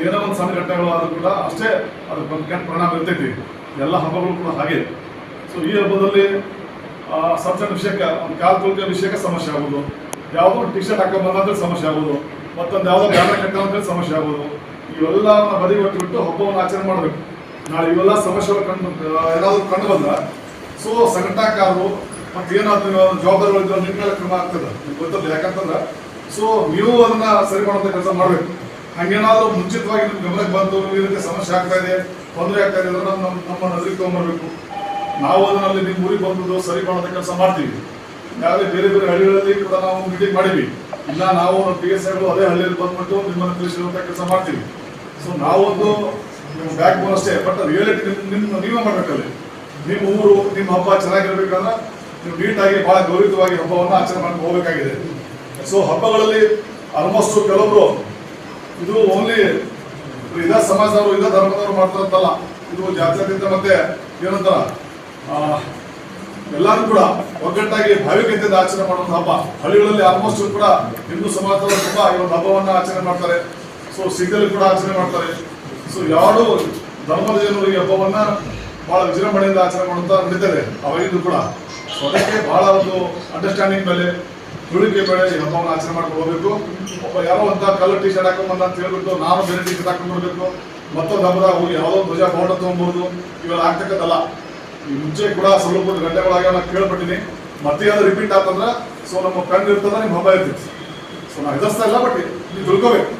ಏನೋ ಒಂದು ಸಣ್ಣ ಘಟನೆಗಳು ಆದರೂ ಕೂಡ ಅಷ್ಟೇ ಅದ್ರ ಕೆಟ್ಟ ಪರಿಣಾಮ ಇರ್ತೈತಿ. ಎಲ್ಲ ಹಬ್ಬಗಳು ಕೂಡ ಹಾಗೆ. ಸೊ ಈ ಹಬ್ಬದಲ್ಲಿ ಸಣ್ಣ ಸಣ್ಣ ವಿಷಯಕ್ಕೆ, ಒಂದು ಕಾಲು ತುಳಿಕೆ ವಿಷಯಕ್ಕೆ ಸಮಸ್ಯೆ ಆಗೋದು, ಯಾವುದೋ ಟಿ ಶರ್ಟ್ ಹಾಕೊಂಡ್ಬಂದ್ರೆ ಸಮಸ್ಯೆ ಆಗೋದು, ಮತ್ತೊಂದು ಯಾವುದೋ ಬ್ಯಾನರ್ ಕಟ್ಟಂದ್ರೆ ಸಮಸ್ಯೆ ಆಗೋದು, ಇವೆಲ್ಲ ಬದಿಗೊಟ್ಟು ಹಬ್ಬವನ್ನು ಆಚರಣೆ ಮಾಡಬೇಕು. ನಾಳೆ ಇವೆಲ್ಲ ಸಮಸ್ಯೆಗಳು ಏನಾದರೂ ಕಂಡು ಬಂದ್ರೆ ಸೊ ಸಂಘಟನಾಕಾರರು ಮತ್ತೆ ಏನಾದ್ರು ಜವಾಬ್ದಾರಿಗಳಿದ್ರೆ ನಿಮ್ಮ ಮೇಲೆ ಕ್ರಮ ಆಗ್ತದೆ, ನಿಮ್ಗೆ ಗೊತ್ತಲ್ಲ. ಯಾಕಂತಂದ್ರೆ ಸೊ ನೀವು ಅದನ್ನ ಸರಿ ಮಾಡುವಂಥ ಕೆಲಸ ಮಾಡಬೇಕು. ಹಂಗೇನಾದ್ರೂ ಮುಂಚಿತವಾಗಿ ನಿಮ್ಗೆ ಗಮನಕ್ಕೆ ಬಂದು ಈ ರೀತಿ ಸಮಸ್ಯೆ ಆಗ್ತಾ ಇದೆ, ತೊಂದರೆ ಆಗ್ತಾ ಇದೆ ಅಂದ್ರೆ ನಮ್ಮ ನಜರಿಗೆ ತಗೊಂಡ್ಬರ್ಬೇಕು. ನಾವು ಅದರಲ್ಲಿ ನಿಮ್ಮ ಊರಿಗೆ ಬಂದು ಸರಿ ಮಾಡುವಂಥ ಕೆಲಸ ಮಾಡ್ತೀವಿ. ಯಾವ್ದೇ ಬೇರೆ ಬೇರೆ ಹಳ್ಳಿಗಳಲ್ಲಿ ಕೂಡ ನಾವು ಮೀಟಿಂಗ್ ಮಾಡಿವಿ. ಇಲ್ಲ ನಾವು PSIಗಳು ಅದೇ ಹಳ್ಳಿಯಲ್ಲಿ ಬಂದ್ಬಿಟ್ಟು ನಿಮ್ಮನ್ನು ತಿಳಿಸಿರುವಂಥ ಕೆಲಸ ಮಾಡ್ತೀವಿ. ಸೊ ನಾವೊಂದು ನಿಮ್ಮ ಬ್ಯಾಕ್ ಬೋನ್ ಅಷ್ಟೇ, ಬಟ್ ರಿಯಾಲಿಟಿ ನೀವೇ ಮಾಡ್ಬೇಕಲ್ಲಿ. ನಿಮ್ಮ ಊರು ನಿಮ್ಮ ಹಬ್ಬ ಚೆನ್ನಾಗಿರ್ಬೇಕಂದ್ರೆ ನೀವು ನೀಟಾಗಿ ಭಾಳ ಗೌರವವಾಗಿ ಹಬ್ಬವನ್ನು ಆಚರಣೆ ಮಾಡ್ಕೊಂಡು ಹೋಗಬೇಕಾಗಿದೆ. ಸೊ ಹಬ್ಬಗಳಲ್ಲಿ ಆಲ್ಮೋಸ್ಟ್ ಕೆಲವೊಬ್ರು ಇದು ಓನ್ಲಿ ಇದ ಸಮಾಜದವರು ಇದ ಧರ್ಮದವರು ಮಾಡ್ತಾರಂತಲ್ಲ, ಇದು ಜಾತ್ಯತೀತ ಮತ್ತೆ ಏನಂತಾರ ಎಲ್ಲರೂ ಕೂಡ ಒಗ್ಗಟ್ಟಾಗಿ ಭಾವಿಕತೆಯಿಂದ ಆಚರಣೆ ಮಾಡುವಂಥ ಹಬ್ಬ. ಹಳ್ಳಿಗಳಲ್ಲಿ ಆಲ್ಮೋಸ್ಟ್ ಕೂಡ ಹಿಂದೂ ಸಮಾಜದವರು ತುಂಬಾ ಈ ಒಂದು ಹಬ್ಬವನ್ನು ಆಚರಣೆ ಮಾಡ್ತಾರೆ. ಸೊ ಸಿಗ್ಗಲ್ಲಿ ಕೂಡ ಆಚರಣೆ ಮಾಡ್ತಾರೆ. ಸೊ ಯಾರು ಧರ್ಮದ ಜನರು ಈ ಹಬ್ಬವನ್ನ ಬಹಳ ವಿಜೃಂಭಣೆಯಿಂದ ಆಚರಣೆ ಮಾಡುತ್ತಾ ನಡೀತದೆ ಅವಾಗಿಂದು ಕೂಡ. ಸೊ ಅದಕ್ಕೆ ಬಹಳ ಒಂದು ಅಂಡರ್ಸ್ಟ್ಯಾಂಡಿಂಗ್ ಮೇಲೆ, ತಿಳುವಳಿಕೆ ಮೇಲೆ ಈ ಹಬ್ಬವನ್ನು ಆಚರಣೆ ಮಾಡ್ಕೊಂಡು ಹೋಗ್ಬೇಕು. ಒಬ್ಬ ಯಾರೋ ಅಂತ ಕಲರ್ ಟಿ ಶರ್ಟ್ ಹಾಕೊಂಡ್ಬಂದ ಅಂತ ಹೇಳ್ಬಿಟ್ಟು ನಾನು ಬೇರೆ ಟಿ ಶರ್ಟ್ ಹಾಕೊಂಡು ಬರ್ಬೇಕು, ಮತ್ತೊಂದು ಹಬ್ಬದಾಗ ಹೋಗಿ ಯಾವುದೋ ಧ್ವಜ ಫೋಟೋ ತೊಗೊಂಬೋದು, ಇವೆಲ್ಲ ಆಗ್ತಕ್ಕಂಥಲ್ಲ. ಈ ಮುಂಚೆ ಕೂಡ ಸ್ವಲ್ಪ ಗಂಟೆಗಳಾಗ ನಾನು ಕೇಳ್ಬಿಟ್ಟಿನಿ, ಮತ್ತೆ ಯಾವ್ದು ರಿಪೀಟ್ ಆತಂದ್ರೆ ಸೊ ನಮ್ಮ ಕಣ್ಣು ಇರ್ತದ ನಿಮ್ಮ ಹಬ್ಬ ಇರ್ತೈತಿ. ಸೊ ನಾವು ಹೆದರ್ಸ್ತಾ ಇಲ್ಲ, ಬಟ್ ನೀವು ತಿಳ್ಕೋಬೇಕು.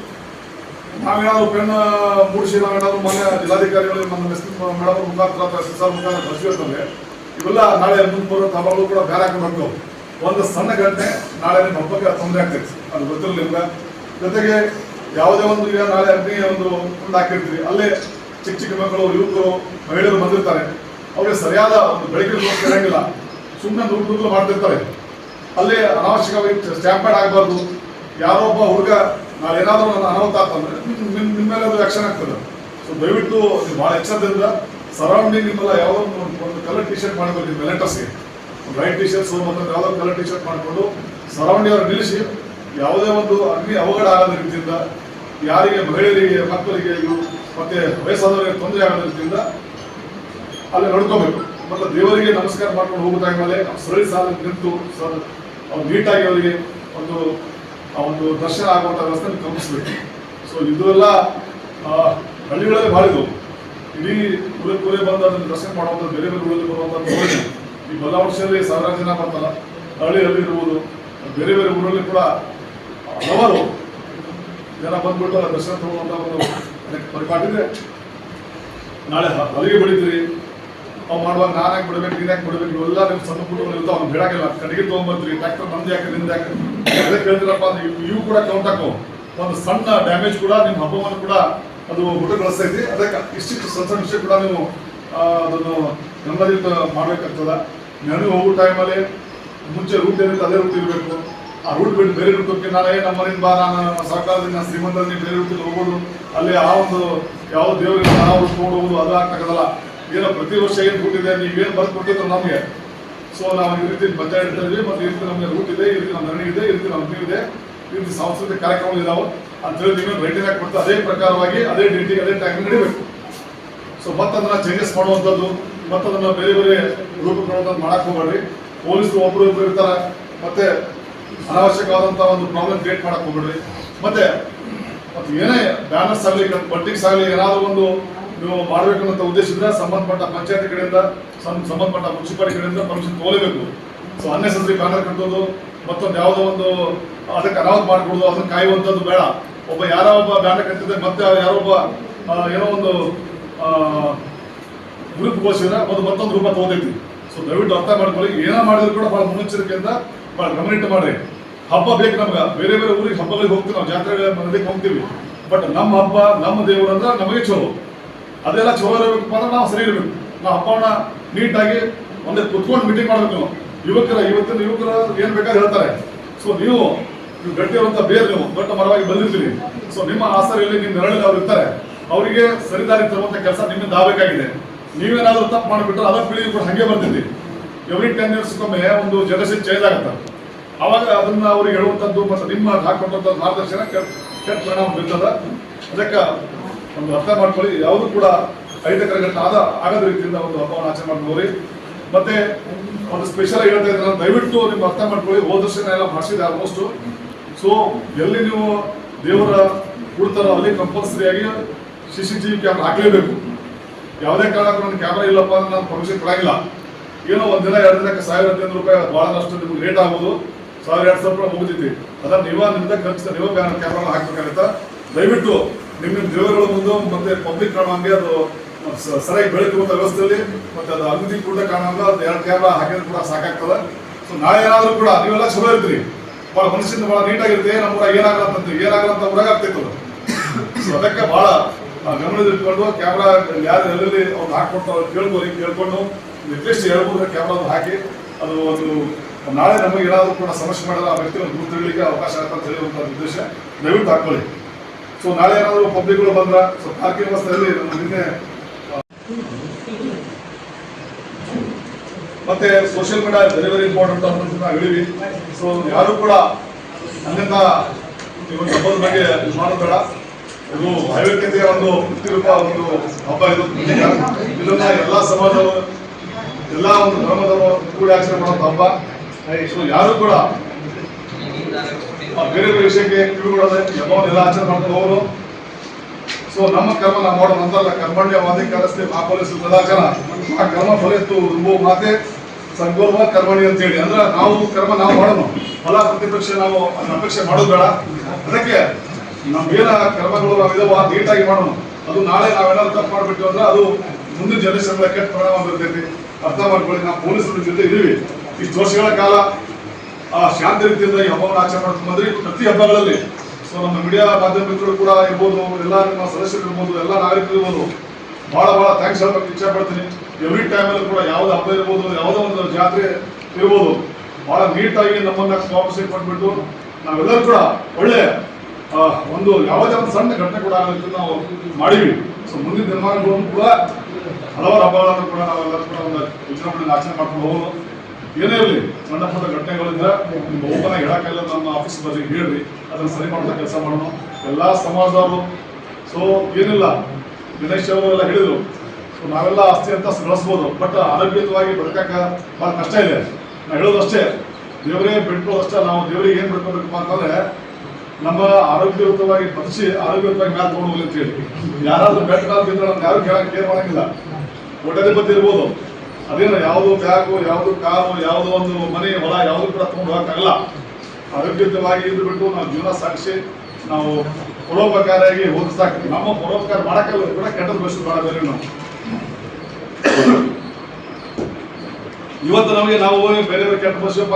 ನಾವೇನಾದ್ರು ಪೆನ್ ಮೂಡಿಸಿ ನಾವೇನಾದ್ರು ಮೊನ್ನೆ ಜಿಲ್ಲಾಧಿಕಾರಿಗಳು ನಮ್ಮ ಮೇಡಮ್ ಮುಖಾಂತರ ಸರ್ ಮುಖಾಂತರ ಕಳಿಸಿರ್ತಂದ್ರೆ ಇವೆಲ್ಲ ನಾಳೆ ಮುಂದೆ ಬರೋ ಹಬ್ಬಗಳು ಕೂಡ ಬೇರೆ ಹಾಕೊಂಡು ಒಂದು ಸಣ್ಣ ಘಟನೆ ನಾಳೆ ನಿಮ್ಮ ಹಬ್ಬಕ್ಕೆ ತೊಂದರೆ ಆಗ್ತೈತಿ, ಅದು ಗೊತ್ತಿರಲಿಲ್ಲ. ಜೊತೆಗೆ ಯಾವುದೇ ಒಂದು ಈಗ ನಾಳೆ ಅಗ್ನಿ ಒಂದು ಕುಂಡು ಹಾಕಿರ್ತೀವಿ, ಅಲ್ಲೇ ಚಿಕ್ಕ ಚಿಕ್ಕ ಮಕ್ಕಳು, ಯುವಕರು, ಮಹಿಳೆಯರು ಬಂದಿರ್ತಾರೆ. ಅವ್ರಿಗೆ ಸರಿಯಾದ ಒಂದು ಬೆಳಕಿನ ಇರಂಗಿಲ್ಲ, ಸುಮ್ಮನೆ ದುಡ್ಡು ಮಾಡ್ತಿರ್ತಾರೆ. ಅಲ್ಲೇ ಅನಾವಶ್ಯಕವಾಗಿ ಸ್ಟ್ಯಾಂಪೇಡ್ ಆಗಬಾರ್ದು. ಯಾರೋ ಒಬ್ಬ ಹುಡುಗ ನಾಳೆ ಏನಾದರೂ ನನ್ನ ಅನಾಹುತ ಆಗ್ತಂದ್ರೆ ನಿಮ್ಮ ಮೇಲೆ ಅದು ಆಕ್ಷನ್ ಆಗ್ತದೆ. ಸೊ ದಯವಿಟ್ಟು ನೀವು ಭಾಳ ಎಚ್ಚರದಿಂದ ಸರೌಂಡಿಂಗ್ ನಿಮ್ಮೆಲ್ಲ ಯಾವುದೋ ಒಂದು ಕಲರ್ ಟಿ ಶರ್ಟ್ ಮಾಡಬೇಕು. ವೆಲೆಂಟರ್ಸ್ಗೆ ಒಂದು ವೈಟ್ ಟಿ ಶರ್ಟ್ಸ್ ಮತ್ತು ಯಾವುದೋ ಕಲರ್ ಟಿ ಶರ್ಟ್ ಮಾಡಿಕೊಂಡು ಸರೌಂಡಿಂಗ್ ಅವ್ರು ನಿಲ್ಲಿಸಿ ಯಾವುದೇ ಒಂದು ಅಗ್ನಿ ಅವಘಡ ಆಗದ ರೀತಿಯಿಂದ, ಯಾರಿಗೆ ಮಹಿಳೆಯರಿಗೆ, ಮಕ್ಕಳಿಗೆ, ಮತ್ತೆ ವಯಸ್ಸಾದವರಿಗೆ ತೊಂದರೆ ಆಗದ ರೀತಿಯಿಂದ ಅಲ್ಲಿ ನಡ್ಕೋಬೇಕು. ಮತ್ತು ದೇವರಿಗೆ ನಮಸ್ಕಾರ ಮಾಡ್ಕೊಂಡು ಹೋಗೋ ಟೈಮಲ್ಲಿ ಸರಳಿ ಸಾಲ ನಿಂತು ಅವ್ರು ನೀಟಾಗಿ ಅವರಿಗೆ ಒಂದು ದರ್ಶನ ಆಗುವಂಥ ವ್ಯವಸ್ಥೆ ಕಲ್ಪಿಸ್ಬೇಕು. ಸೊ ಇದೆಲ್ಲ ಹಳ್ಳಿಗಳಲ್ಲಿ ಮಾಡಿದ್ವು. ಇಡೀ ಊರೇ ಬಂದು ಅದನ್ನು ದರ್ಶನ ಮಾಡುವಂಥ ಬೇರೆ ಬೇರೆ ಊರಲ್ಲಿ ಬರುವಂಥ ನೋಡಿ ಈ ಬಲ್ಲಾವಣೆಯಲ್ಲಿ ಸಾವಿರಾರು ಜನ ಬರ್ತಾರ. ಹಳ್ಳಿ ಇರ್ಬೋದು, ಬೇರೆ ಬೇರೆ ಊರಲ್ಲಿ ಕೂಡ ಹಲವಾರು ಜನ ಬಂದ್ಬಿಟ್ಟು ದರ್ಶನ ತಗೊಳ್ಳುವಂಥ ಒಂದು ಪರಿಪಾಟಿದ್ರೆ ನಾಳೆ ಹೊಲಿಗೆ ಬಿಡಿದ್ರಿ ಅವು ಮಾಡುವಾಗ ನಾನು ಯಾಕೆ ಬಿಡಬೇಕು, ನೀನು ಯಾಕೆ ಬಿಡಬೇಕು, ಇವೆಲ್ಲ ನಿಮ್ಮ ಸಣ್ಣ ಪುಟ್ಟಗಳು ಇರ್ತಾವೆ. ಅವ್ನು ಬಿಡಾಕಿಲ್ಲ, ಕಡೆಗೆ ತೊಗೊಂಬರ್ತೀರಿ, ಟ್ರ್ಯಾಕ್ಟರ್ ನಮ್ದು ಯಾಕೆ ನಿಂದ ಯಾಕೆ ಅದೇ ಕೇಳ್ತೀರಪ್ಪ ಅಂದ್ರೆ ಇವು ಕೂಡ ಕೌಂಟ್ ಹಾಕೋ. ಒಂದು ಸಣ್ಣ ಡ್ಯಾಮೇಜ್ ಕೂಡ ನಿಮ್ಮ ಹಬ್ಬವನ್ನು ಕೂಡ ಅದು ಹುಟ್ಟುಗೊಳಿಸ್ತೈತಿ. ಅದಕ್ಕೆ ಇಷ್ಟಿಷ್ಟು ಸಣ್ಣ ಸಣ್ಣ ವಿಷಯ ಕೂಡ ನೀವು ಅದನ್ನು ನೆಮ್ಮದಿಯಿಂದ ಮಾಡಬೇಕಾಗ್ತದ. ನೆನಪು ಹೋಗೋ ಟೈಮಲ್ಲಿ ಮುಂಚೆ ರೂಟ್ ಏನಿತ್ತು ಅದೇ ರೂಟ್ ಇರಬೇಕು. ಆ ರೂಟ್ ಬಿಟ್ಟು ಬೇರೆ ರೂಟ್ ಹೋಗಿ ನಾಳೆ ನಮ್ಮ ಮನೆಯಿಂದ ಬಾ, ನಾನು ಸರ್ಕಾರದಿಂದ ಶ್ರೀಮಂತರಲ್ಲಿ ಬೇರೆ ರೂಟಿಗೆ ಹೋಗೋದು, ಅಲ್ಲಿ ಆ ಒಂದು ಯಾವ ದೇವರಿಂದ ನಾವು ರೂಟ್ಕೊಂಡು ಹೋಗೋದು ಅದು ಆಗ್ತಕ್ಕದಲ್ಲ. ಏನೋ ಪ್ರತಿ ವರ್ಷ ಏನು ರೂಟ್ ಇದೆ, ನೀವೇನು ಬರ್ದು ಕೊಟ್ಟಿದ್ರು ನಮಗೆ. ಸೊ ನಾವು ಈ ರೀತಿ ಬಜೆಟ್ ಇಡ್ತೀವಿ, ಮತ್ತು ಈ ರೀತಿ ನಮಗೆ ರೂಟ್ ಇದೆ, ಈ ರೀತಿ ನಮ್ಮ ಮನೆ ಇದೆ, ಈ ರೀತಿ ನಮ್ಮ ಇದೆ, ಈ ರೀತಿ ಸಾಂಸ್ಕೃತಿಕ ಕಾರ್ಯಕ್ರಮಗಳು ಇದಾವೆ ಅಂತೇಳಿ ನೀವೇನು ರೈಟಿಂಗ್ ಹಾಕಿ ಕೊಡ್ತಾ ಅದೇ ಪ್ರಕಾರವಾಗಿ ಅದೇ ಡೇಟಿಗೆ ಅದೇ ಟೈಮ್ ನಡಿಬೇಕು. ಸೊ ಮತ್ತೆ ಅದನ್ನ ಚೇಂಜಸ್ ಮಾಡುವಂಥದ್ದು, ಮತ್ತೆ ಅದನ್ನ ಬೇರೆ ಬೇರೆ ರೂಪ ಕೊಡುವಂಥದ್ದು ಮಾಡಕ್ಕೆ ಹೋಗ್ಬೇಡ್ರಿ. ಪೊಲೀಸರು ಒಬ್ಬರು ಇರ್ತಾರೆ, ಮತ್ತೆ ಅನಾವಶ್ಯಕವಾದಂಥ ಒಂದು ಪ್ರಾಬ್ಲಮ್ ಕ್ರಿಯೇಟ್ ಮಾಡಕ್ಕೆ ಹೋಗ್ಬೇಡ್ರಿ. ಮತ್ತೆ ಏನೇ ಬ್ಯಾನರ್ಸ್ ಆಗಲಿ, ಬಟ್ಟಿಂಗ್ಸ್ ಆಗಲಿ, ಏನಾದರೂ ಒಂದು ನೀವು ಮಾಡಬೇಕನ್ನೋ ಉದ್ದೇಶ ಇದ್ರೆ ಸಂಬಂಧಪಟ್ಟ ಪಂಚಾಯತಿ ಕಡೆಯಿಂದ, ಸಂಬಂಧಪಟ್ಟ ಮುನ್ಸಿಪಾಲಿಟಿ ಕಡೆಯಿಂದ ಪರ್ಮಿಷನ್ ತಗೊಳ್ಳೇಬೇಕು. ಸೊ ಅನ್ನೆಸರಿ ಬ್ಯಾನರ್ ಕಟ್ಟೋದು, ಮತ್ತೊಂದು ಯಾವುದೋ ಒಂದು ಅದಕ್ಕೆ ಅನಾಹುತ ಮಾಡಿಕೊಡೋದು, ಅದನ್ನು ಕಾಯುವಂಥದ್ದು ಬೇಡ. ಒಬ್ಬ ಯಾರೋ ಒಬ್ಬ ಬ್ಯಾನರ್ ಕಟ್ಟಿದ್ರೆ ಮತ್ತೆ ಯಾರೊಬ್ಬ ಏನೋ ಒಂದು ಗ್ರೂಪ್ಗೋಸ್ಕರ ಮತ್ತೊಂದು ರೂಪ ತಗೋತೈತಿ. ಸೊ ದಯವಿಟ್ಟು ಅರ್ಥ ಮಾಡ್ಕೊಳ್ಳಿ. ಏನೋ ಮಾಡಿದ್ರು ಕೂಡ ಭಾಳ ಮುನ್ನೆಚ್ಚರಿಕೆಯಿಂದ ಭಾಳ ಗಮನಿಟ್ಟು ಮಾಡ್ರಿ. ಹಬ್ಬ ಬೇಕು ನಮ್ಗೆ. ಬೇರೆ ಬೇರೆ ಊರಿಗೆ ಹಬ್ಬಗಳಿಗೆ ಹೋಗ್ತೀವಿ, ನಾವು ಜಾತ್ರೆಗಳ ನದಿಗೆ ಹೋಗ್ತೀವಿ, ಬಟ್ ನಮ್ಮ ಹಬ್ಬ ನಮ್ಮ ದೇವರು ಅಂದ್ರೆ ನಮಗೆ ಚಲೋ, ಅದೆಲ್ಲ ಚಲೋ ಇರಬೇಕಪ್ಪ ಅಂದ್ರೆ ನಾವು ಸರಿ ಇರಬೇಕು. ನಾವು ಹಬ್ಬವನ್ನ ನೀಟಾಗಿ ಒಂದೇ ಕುತ್ಕೊಂಡು ಮೀಟಿಂಗ್ ಮಾಡ್ಬೇಕು. ನಾವು ಇವತ್ತಿನ ಯುವಕರು ಏನ್ ಬೇಕಾದ್ರೆ ಹೇಳ್ತಾರೆ. ಸೊ ನೀವು ಗಟ್ಟಿ ಇರುವಂತ ಬೇರೆ ನೀವು ದೊಡ್ಡ ಮರವಾಗಿ ಬಂದಿರ್ತೀರಿ. ಸೊ ನಿಮ್ಮ ಆಸರೆಯಲ್ಲಿ ನಿಮ್ಮ ನೆರಳಲ್ಲಿ ಅವ್ರು ಇರ್ತಾರೆ. ಅವರಿಗೆ ಸರಿದಾರಿ ತರುವಂತ ಕೆಲಸ ನಿಮ್ಮಿಂದ ಆಗಬೇಕಾಗಿದೆ. ನೀವೇನಾದ್ರೂ ತಪ್ಪು ಮಾಡಿಬಿಟ್ರೆ ಅದ ಪೀಳಿಗೆ ಕೂಡ ಹಂಗೆ ಬರ್ತಿದ್ವಿ. ಎವ್ರಿ 10 ಇಯರ್ಸ್ಗೊಮ್ಮೆ ಒಂದು ಜನರೇಷನ್ ಚೇಂಜ್ ಆಗುತ್ತೆ. ಅವಾಗ ಅದನ್ನ ಅವ್ರಿಗೆ ಹೇಳುವಂಥದ್ದು ಮತ್ತು ನಿಮ್ಮ ಹಾಕೊಂಡಂಥ ಮಾರ್ಗದರ್ಶನ ಕೆಟ್ಟ ಪರಿಣಾಮ ಬೀರ್ತದ. ಅದಕ್ಕೆ ಒಂದು ಅರ್ಥ ಮಾಡ್ಕೊಳ್ಳಿ, ಯಾವುದು ಕೂಡ ಅಹಿತಕರ ಘಟನೆ ಆಗದ ರೀತಿಯಿಂದ ಒಂದು ಹಬ್ಬವನ್ನು ಆಚರಣೆ ಮಾಡ್ಕೊಳ್ಳಿ. ಮತ್ತೆ ಒಂದು ಸ್ಪೆಷಲ್ ಹೇಳ್ತಾ ಇದ್ರೆ ದಯವಿಟ್ಟು ನಿಮ್ಮ ಅರ್ಥ ಮಾಡ್ಕೊಳ್ಳಿ. ಹೋದ ವರ್ಷ ಎಲ್ಲ ಮಾಡಿಸಿದೆ ಆಲ್ಮೋಸ್ಟ್. ಸೊ ಎಲ್ಲಿ ನೀವು ದೇವರ ಕೊಡ್ತಾರೋ ಅಲ್ಲಿ ಕಂಪಲ್ಸರಿಯಾಗಿ CCTV ಕ್ಯಾಮ್ರಾ ಹಾಕಲೇಬೇಕು. ಯಾವುದೇ ಕಾರಣಕ್ಕೂ ನನ್ನ ಕ್ಯಾಮ್ರಾ ಇಲ್ಲಪ್ಪ ಅಂದ್ರೆ ನಾನು ಪರ್ಮಿಷನ್ ಕೊಡಂಗಿಲ್ಲ. ಏನೋ ಒಂದಿನ 2 ದಿನಕ್ಕೆ 1500 ರೂಪಾಯಿ ಭಾಳಷ್ಟು ನಿಮ್ಗೆ ರೇಟ್ ಆಗ್ಬೋದು, 1200 ರೂಪಾಯಿ ಮುಗಿತೈತಿ. ಅದನ್ನ ನಿಮ್ಮಿಂದ ಖರ್ಚು ನೀವು ಕ್ಯಾಮ್ರಾ ಹಾಕ್ಬೇಕಾಗತ್ತ. ದಯವಿಟ್ಟು ನಿಮ್ಮ ದೇವರುಗಳ ಮುಂದೆ ಮತ್ತೆ ಪಬ್ಲಿಕ್ ಕಾಣುವಂಗೆ ಅದು ಸರಿಯಾಗಿ ಬೆಳಕುವಂತ ವ್ಯವಸ್ಥೆಯಲ್ಲಿ ಮತ್ತೆ ಅದು ಅಂಗಡಿ ಕೂಡ ಕಾಣುವಂಗ ಅದು 2 ಕ್ಯಾಮ್ರಾ ಹಾಕಿದ್ರೆ ಕೂಡ ಸಾಕಾಗ್ತದೆ. ಸೊ ನಾಳೆ ಏನಾದ್ರೂ ಕೂಡ ನೀವೆಲ್ಲ ಚಲೋ ಇರ್ತೀರಿ, ಭಾಳ ಮನುಷ್ಯನ ಭಾಳ ನೀಟಾಗಿರುತ್ತೆ. ನಮ್ಮ ಏನಾಗಲ್ಲ ಅಂತ ಊರಾಗ ಆಗ್ತೈತದ. ಸೊ ಅದಕ್ಕೆ ಭಾಳ ಗಮನದಲ್ಲಿಟ್ಕೊಂಡು ಕ್ಯಾಮ್ರಾ ಯಾರು ಎಲ್ಲೆಲ್ಲಿ ಅವ್ರು ಹಾಕೊಡ್ತಾರೋ ಕೇಳ್ಕೊಂಡು ಅಟ್ಲೀಸ್ಟ್ 2-3 ಕ್ಯಾಮ್ರಾ ಹಾಕಿ ಅದು ಒಂದು ನಾಳೆ ನಮಗೆ ಏನಾದರೂ ಕೂಡ ಸಮಸ್ಯೆ ಮಾಡಿದ್ರೆ ಆ ವ್ಯಕ್ತಿಯನ್ನು ಗುರುತಿಡ್ಲಿಕ್ಕೆ ಅವಕಾಶ ಆಗುತ್ತೆ ಅಂತ ಹೇಳುವಂಥ ಉದ್ದೇಶ ದಯವಿಟ್ಟು ಹಾಕೊಳ್ಳಿ. ಸೊ ನಾಳೆ ಏನಾದರೂ ಪಬ್ಲಿಕ್ಗಳು ಬಂದ್ರೆ ಸೊ ಪಾರ್ಕಿಂಗ್ ವ್ಯವಸ್ಥೆಯಲ್ಲಿ ನಮ್ಮ ನಿನ್ನೆ ಮತ್ತೆ ಸೋಷಿಯಲ್ ಮೀಡಿಯಾ ವೆರಿ ಇಂಪಾರ್ಟೆಂಟ್ ಅಂತ ನಾವು ಹೇಳಿವಿ. ಸೊ ಯಾರು ಕೂಡ ಅಲ್ಲಿಂದ ಈ ಒಂದು ಹಬ್ಬದ ಬಗ್ಗೆ ಮಾಡೋದು ಬೇಡ. ಇದು ಹೈವೇದ್ಯತೆಯ ಒಂದು ವೃತ್ತಿರೂಪ ಒಂದು ಹಬ್ಬ. ಇದನ್ನ ಎಲ್ಲ ಸಮಾಜದವರು ಎಲ್ಲ ಒಂದು ಧರ್ಮದವರು ಕೂಡಿ ಆಚರಣೆ ಮಾಡುವಂಥ ಹಬ್ಬ. ಸೊ ಯಾರು ಕೂಡ ಬೇರೆ ಬೇರೆ ವಿಷಯಕ್ಕೆ ಕಿವಿಗೊಳ್ಳದೆ ಹಬ್ಬವನ್ನೆಲ್ಲ ಆಚರಣೆ ಮಾಡ್ಕೊಂಡು ಹೋಗೋದು. ಸೊ ನಮ್ಮ ಕರ್ಮ ನಾವು ಮಾಡೋ ನಂತರ ಕರ್ಮಣ್ಯವಾದಿ ಕಲಿಸ್ತೆ ಮಹಾಪೊಲೀಸ್ ಸದಾಚಾರ ಆ ಕರ್ಮ ಫಲಿತು ಮಾತೆ ಸಂಗೋರ್ವ ಕರ್ಮಣಿ ಅಂತ ಹೇಳಿ ಅಂದ್ರೆ ನಾವು ಕರ್ಮ ನಾವು ಮಾಡೋಣ, ಫಲ ಪ್ರತಿಪಕ್ಷ ನಾವು ಅದನ್ನ ಅಪೇಕ್ಷೆ ಮಾಡೋದು ಬೇಡ. ಅದಕ್ಕೆ ನಮ್ಗೇನ ಕರ್ಮಗಳು ನಾವಿದಾವ ನೀಟಾಗಿ ಮಾಡೋಣ. ಅದು ನಾಳೆ ನಾವೇನಾದ್ರು ತಪ್ಪು ಮಾಡ್ಬಿಟ್ಟು ಅಂದ್ರೆ ಅದು ಮುಂದಿನ ಜನರೇಷನ್ ಕೆಟ್ಟ ಪರಿಣಾಮ ಬೀರ್ತೈತಿ. ಅರ್ಥ ಮಾಡ್ಕೊಳ್ಳಿ. ನಾವು ಪೊಲೀಸರ ಜೊತೆ ಇದೀವಿ. ಇಷ್ಟು ವರ್ಷಗಳ ಕಾಲ ಶಾಂತಿ ರೀತಿಯಿಂದ ಈ ಹಬ್ಬವನ್ನು ಆಚರಣೆ ಮಾಡ್ಕೊಂಡು ಬಂದ್ರಿ ಪ್ರತಿ ಹಬ್ಬಗಳಲ್ಲಿ. ಸೊ ನಮ್ಮ ಮೀಡಿಯಾ ಮಾಧ್ಯಮ ಮಿತ್ರರು ಕೂಡ ಇರ್ಬೋದು, ಎಲ್ಲ ನಿಮ್ಮ ಸದಸ್ಯರು ಇರ್ಬೋದು, ಎಲ್ಲ ನಾಗರಿಕರು ಇರ್ಬೋದು, ಭಾಳ ಥ್ಯಾಂಕ್ಸ್ ಹೇಳಬೇಕು ಇಚ್ಛೆ ಪಡ್ತೀನಿ. ಎವ್ರಿ ಟೈಮಲ್ಲೂ ಕೂಡ ಯಾವುದೇ ಹಬ್ಬ ಇರ್ಬೋದು, ಯಾವುದೋ ಒಂದು ಜಾತ್ರೆ ಇರ್ಬೋದು, ಭಾಳ ನೀಟಾಗಿ ನಮ್ಮನ್ನ ಕೋಆಪರೇಷನ್ ಕೊಟ್ಬಿಟ್ಟು ನಾವೆಲ್ಲರೂ ಕೂಡ ಒಳ್ಳೆ ಒಂದು ಯಾವುದೇ ಒಂದು ಸಣ್ಣ ಘಟನೆ ಕೂಡ ಆಗೋದಕ್ಕೆ ನಾವು ಮಾಡೀವಿ. ಸೊ ಮುಂದಿನ ದಿನಮಾನಗಳನ್ನು ಕೂಡ ಹಲವಾರು ಹಬ್ಬಗಳನ್ನು ಕೂಡ ನಾವೆಲ್ಲರೂ ಕೂಡ ಒಂದು ವಿಜೃಂಭಣೆಯಿಂದ ಆಚರಣೆ ಮಾಡ್ಕೊಂಡು ಹೋಗೋದು. ಏನೇ ಇರಲಿ ಸಣ್ಣ ಪುಟ್ಟ ಘಟನೆಗಳಿಂದ ನಿಮ್ಮ ಓಪನ್ ಆಗಿ ಹೇಳಕ್ಕಾಗಲ್ಲ, ನಮ್ಮ ಆಫೀಸ್ ಬಗ್ಗೆ ಹೇಳ್ರಿ, ಅದನ್ನು ಸರಿ ಮಾಡುವಂಥ ಕೆಲಸ ಮಾಡೋಣ ಎಲ್ಲ ಸಮಾಜದವರು. ಸೊ ಏನಿಲ್ಲ, ದಿನೇಶ್ ಅವರೆಲ್ಲ ಹೇಳಿದರು. ಸೊ ನಾವೆಲ್ಲ ಆಸ್ತಿ ಅಂತ ಗಳಿಸ್ಬೋದು, ಬಟ್ ಆರೋಗ್ಯಯುತವಾಗಿ ಬದುಕಕ್ಕೆ ಭಾಳ ಕಷ್ಟ ಇದೆ. ನಾವು ಹೇಳೋದಷ್ಟೇ, ದೇವರೇ ಬಿಟ್ಕೊಳ್ಳೋದಷ್ಟೇ. ನಾವು ದೇವರಿಗೆ ಏನು ಬಿಟ್ಕೋಬೇಕಪ್ಪ ಅಂತಂದ್ರೆ ನಮ್ಮ ಆರೋಗ್ಯಯುತವಾಗಿ ಬದುಕಿ ಆರೋಗ್ಯಯುತವಾಗಿ ಮ್ಯಾಲೆ ತೊಗೊಂಡು ಹೋಗ್ಲಿ ಅಂತ ಹೇಳಿ. ಯಾರಾದ್ರೂ ಬೆಟ್ಟ ಬಿದ್ದರೆ ನಮ್ಗೆ ಯಾರು ಕೇರ್ ಮಾಡಂಗಿಲ್ಲ. ಹೊಟ್ಟೆದೆ ಬತ್ತಿ ಇರ್ಬೋದು, ಅದೇನು ಯಾವುದು ಬ್ಯಾಗು, ಯಾವುದು ಕಾರು, ಯಾವುದೋ ಒಂದು ಮನೆ ಹೊಲ ಯಾವುದು ಕೂಡ ತೊಗೊಂಡು ಹೋಗಕ್ಕಾಗಲ್ಲ. ಆರೋಗ್ಯಯುತವಾಗಿ ಇದ್ದು ಬಿಟ್ಟು ನಾವು ಜೀವನ ಸಾಗಿಸಿ ನಾವು ಪರೋಪಕಾರಿಯಾಗಿ ಹೋಗಿ ಸಾಕು. ನಮ್ಮ ಪರೋಪಕಾರ ಮಾಡಕ್ಕಲ್ಲ ಕೂಡ ಕೆಟ್ಟದ ಬಯಸು ಬೇಡ ಬೇರೆ. ನಾವು ಇವತ್ತು ನಮಗೆ ನಾವು ಬೇರೆ ಕೆಟ್ಟ ಬಯಸಪ್ಪ